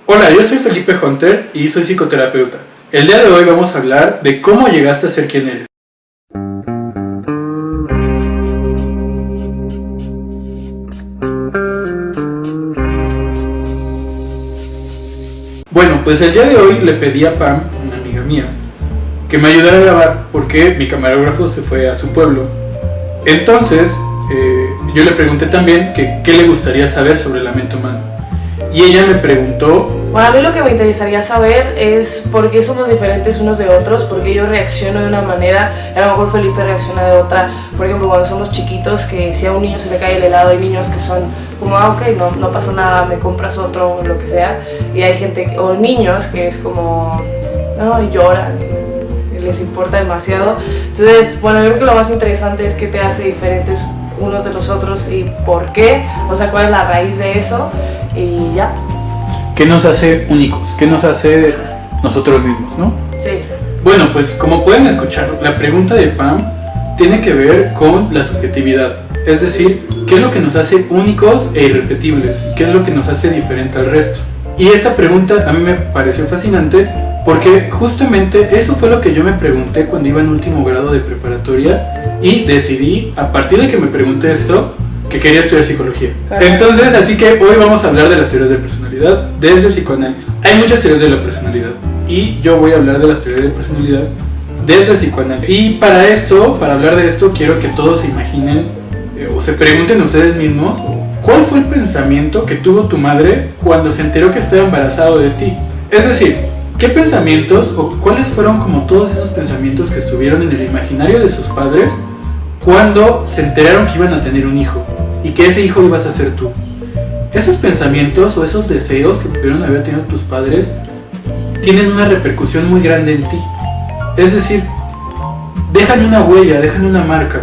Hola, yo soy Felipe Hunter y soy psicoterapeuta. El día de hoy vamos a hablar de cómo llegaste a ser quien eres. Bueno, pues el día de hoy le pedí a Pam, una amiga mía, que me ayudara a grabar porque mi camarógrafo se fue a su pueblo. Entonces, yo le pregunté también que qué le gustaría saber sobre la mente humana. Y ella me preguntó... Bueno, a mí lo que me interesaría saber es por qué somos diferentes unos de otros, por qué yo reacciono de una manera y a lo mejor Felipe reacciona de otra. Por ejemplo, cuando somos chiquitos, que si a un niño se le cae el helado, hay niños que son como, ok, no pasa nada, me compras otro, lo que sea. Y hay gente, o niños, que es como, no, y lloran, y les importa demasiado. Entonces, bueno, yo creo que lo más interesante es qué te hace diferentes unos de los otros y por qué, o sea, cuál es la raíz de eso, y ya. ¿Qué nos hace únicos? ¿Qué nos hace nosotros mismos, no? Sí. Bueno, pues como pueden escuchar, la pregunta de Pam tiene que ver con la subjetividad. Es decir, ¿qué es lo que nos hace únicos e irrepetibles? ¿Qué es lo que nos hace diferente al resto? Y esta pregunta a mí me pareció fascinante porque justamente eso fue lo que yo me pregunté cuando iba en último grado de preparatoria y decidí, a partir de que me pregunté esto, que quería estudiar psicología. Entonces, así que hoy vamos a hablar de las teorías de personalidad desde el psicoanálisis. Hay muchas teorías de la personalidad y yo voy a hablar de las teorías de personalidad desde el psicoanálisis. Y para hablar de esto, quiero que todos se imaginen o se pregunten ustedes mismos ¿cuál fue el pensamiento que tuvo tu madre cuando se enteró que estaba embarazado de ti? Es decir, ¿qué pensamientos o cuáles fueron como todos esos pensamientos que estuvieron en el imaginario de sus padres cuando se enteraron que iban a tener un hijo y que ese hijo ibas a ser tú? Esos pensamientos o esos deseos que pudieron haber tenido tus padres tienen una repercusión muy grande en ti. Es decir, dejan una huella, dejan una marca.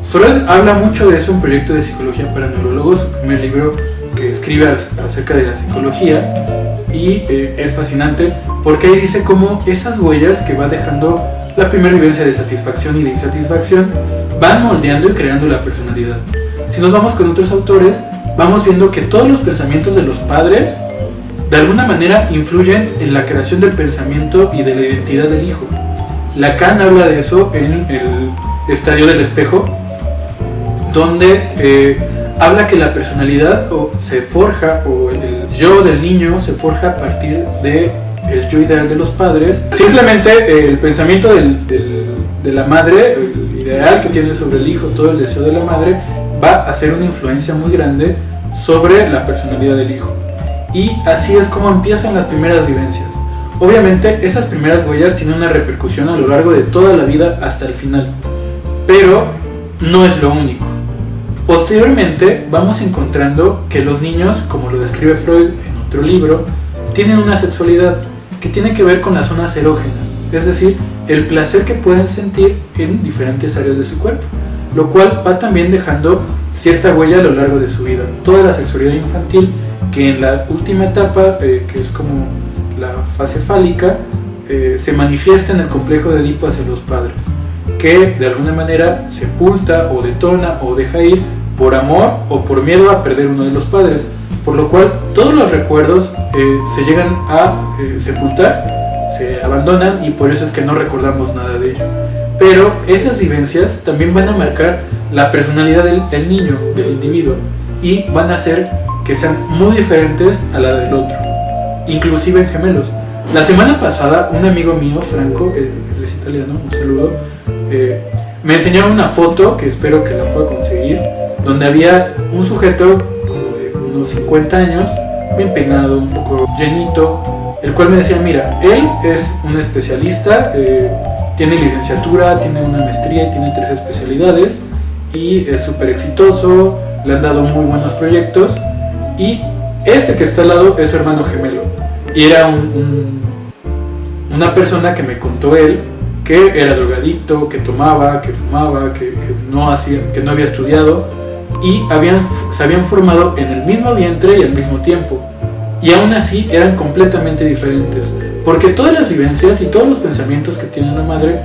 Freud habla mucho de eso en Proyecto de Psicología para Neurólogos, su primer libro que escribe acerca de la psicología, y es fascinante porque ahí dice cómo esas huellas que va dejando la primera vivencia de satisfacción y de insatisfacción van moldeando y creando la personalidad. Si nos vamos con otros autores, vamos viendo que todos los pensamientos de los padres de alguna manera influyen en la creación del pensamiento y de la identidad del hijo. Lacan habla de eso en el Estadio del Espejo, donde habla que la personalidad se forja, o el yo del niño se forja a partir de el yo ideal de los padres. Simplemente el pensamiento de la madre, el ideal que tiene sobre el hijo, todo el deseo de la madre, va a hacer una influencia muy grande sobre la personalidad del hijo. Y así es como empiezan las primeras vivencias. Obviamente esas primeras huellas tienen una repercusión a lo largo de toda la vida hasta el final, pero no es lo único. Posteriormente vamos encontrando que los niños, como lo describe Freud en otro libro, tienen una sexualidad que tiene que ver con las zonas erógenas, es decir, el placer que pueden sentir en diferentes áreas de su cuerpo, lo cual va también dejando cierta huella a lo largo de su vida. Toda la sexualidad infantil, que en la última etapa, que es como la fase fálica, se manifiesta en el complejo de Edipo hacia los padres, que de alguna manera sepulta o detona o deja ir por amor o por miedo a perder uno de los padres, por lo cual todos los recuerdos se llegan a sepultar, se abandonan, y por eso es que no recordamos nada de ello. Pero esas vivencias también van a marcar la personalidad del niño, del individuo, y van a hacer que sean muy diferentes a la del otro, inclusive en gemelos. La semana pasada un amigo mío, Franco, él es italiano, un saludo, me enseñaron una foto que espero que la pueda conseguir, donde había un sujeto como de unos 50 años, bien peinado, un poco llenito, el cual me decía, mira, él es un especialista, tiene licenciatura, tiene una maestría y tiene 3 especialidades y es súper exitoso, le han dado muy buenos proyectos, y este que está al lado es su hermano gemelo, y era una persona que me contó él que era drogadicto, que tomaba, que fumaba, que no había estudiado, y se habían formado en el mismo vientre y al mismo tiempo, y aún así eran completamente diferentes, porque todas las vivencias y todos los pensamientos que tiene la madre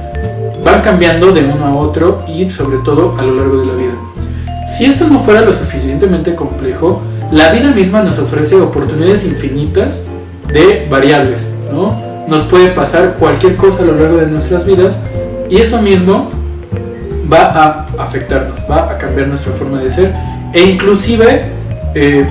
van cambiando de uno a otro, y sobre todo a lo largo de la vida. Si esto no fuera lo suficientemente complejo, la vida misma nos ofrece oportunidades infinitas de variables, ¿no? Nos puede pasar cualquier cosa a lo largo de nuestras vidas y eso mismo va a afectarnos, va a cambiar nuestra forma de ser e inclusive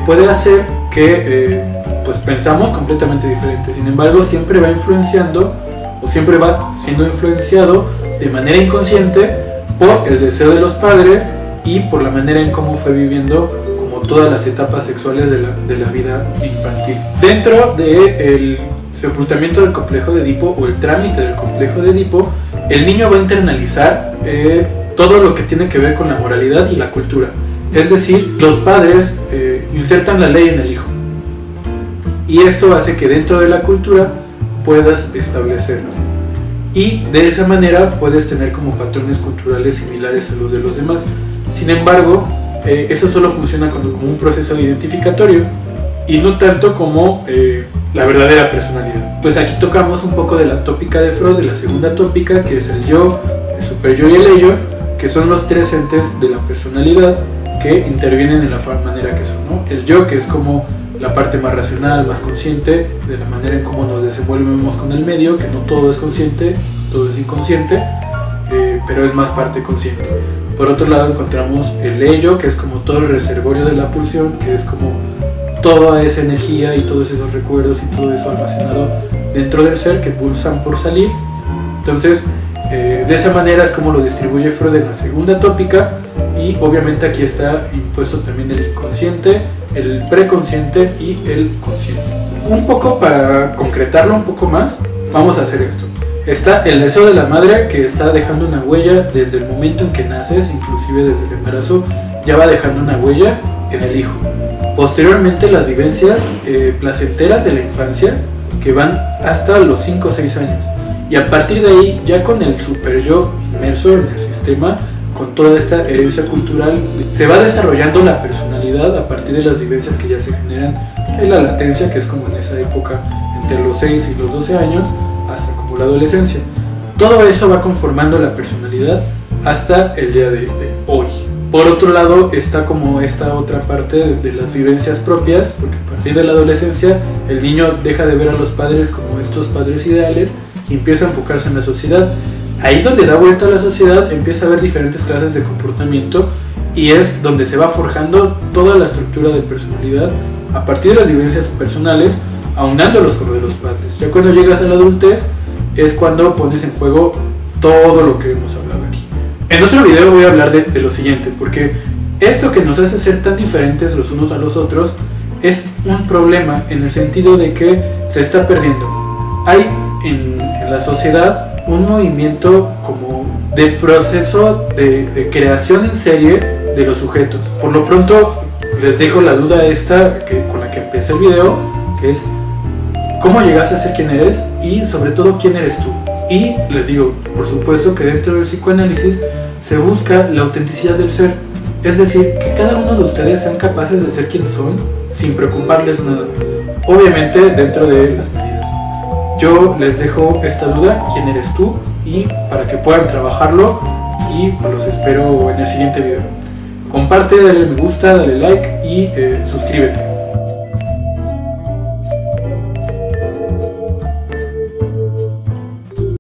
puede hacer que pues pensamos completamente diferente. Sin embargo, siempre va influenciando o siempre va siendo influenciado de manera inconsciente por el deseo de los padres y por la manera en cómo fue viviendo como todas las etapas sexuales de la vida infantil. Dentro del sepultamiento del complejo de Edipo o el trámite del complejo de Edipo, el niño va a internalizar todo lo que tiene que ver con la moralidad y la cultura. Es decir, los padres insertan la ley en el hijo. Y esto hace que dentro de la cultura puedas establecerlo. Y de esa manera puedes tener como patrones culturales similares a los de los demás. Sin embargo, eso solo funciona como un proceso identificatorio y no tanto como la verdadera personalidad. Pues aquí tocamos un poco de la tópica de Freud, de la segunda tópica, que es el yo, el superyo y el ello, que son los tres entes de la personalidad que intervienen en la manera que son, ¿no? El yo, que es como la parte más racional, más consciente de la manera en cómo nos desenvolvemos con el medio, que no todo es consciente, todo es inconsciente, pero es más parte consciente. Por otro lado encontramos el ello, que es como todo el reservorio de la pulsión, que es como toda esa energía y todos esos recuerdos y todo eso almacenado dentro del ser que pulsan por salir. Entonces, de esa manera es como lo distribuye Freud en la segunda tópica, y obviamente aquí está impuesto también el inconsciente, el preconsciente y el consciente. Un poco para concretarlo un poco más, vamos a hacer esto. Está el deseo de la madre, que está dejando una huella desde el momento en que naces, inclusive desde el embarazo, ya va dejando una huella en el hijo. Posteriormente las vivencias placenteras de la infancia, que van hasta los 5 o 6 años. Y a partir de ahí, ya con el super yo inmerso en el sistema, con toda esta herencia cultural, se va desarrollando la personalidad a partir de las vivencias que ya se generan en la latencia, que es como en esa época entre los 6 y los 12 años, hasta como la adolescencia. Todo eso va conformando la personalidad hasta el día de hoy. Por otro lado está como esta otra parte de las vivencias propias, porque a partir de la adolescencia el niño deja de ver a los padres como estos padres ideales y empieza a enfocarse en la sociedad. Ahí donde da vuelta a la sociedad empieza a haber diferentes clases de comportamiento y es donde se va forjando toda la estructura de personalidad a partir de las vivencias personales, aunándolos con lo de los padres. Ya cuando llegas a la adultez es cuando pones en juego todo lo que hemos hablado aquí. En otro video voy a hablar de lo siguiente, porque esto que nos hace ser tan diferentes los unos a los otros es un problema en el sentido de que se está perdiendo. Hay en la sociedad un movimiento como de proceso de creación en serie de los sujetos. Por lo pronto les dejo la duda esta con la que empecé el video, que es ¿cómo llegaste a ser quien eres? Y sobre todo, ¿quién eres tú? Y les digo, por supuesto que dentro del psicoanálisis se busca la autenticidad del ser. Es decir, que cada uno de ustedes sean capaces de ser quienes son sin preocuparles nada. Obviamente dentro de las medidas. Yo les dejo esta duda, ¿quién eres tú? Y para que puedan trabajarlo, y los espero en el siguiente video. Comparte, dale me gusta, dale like y suscríbete.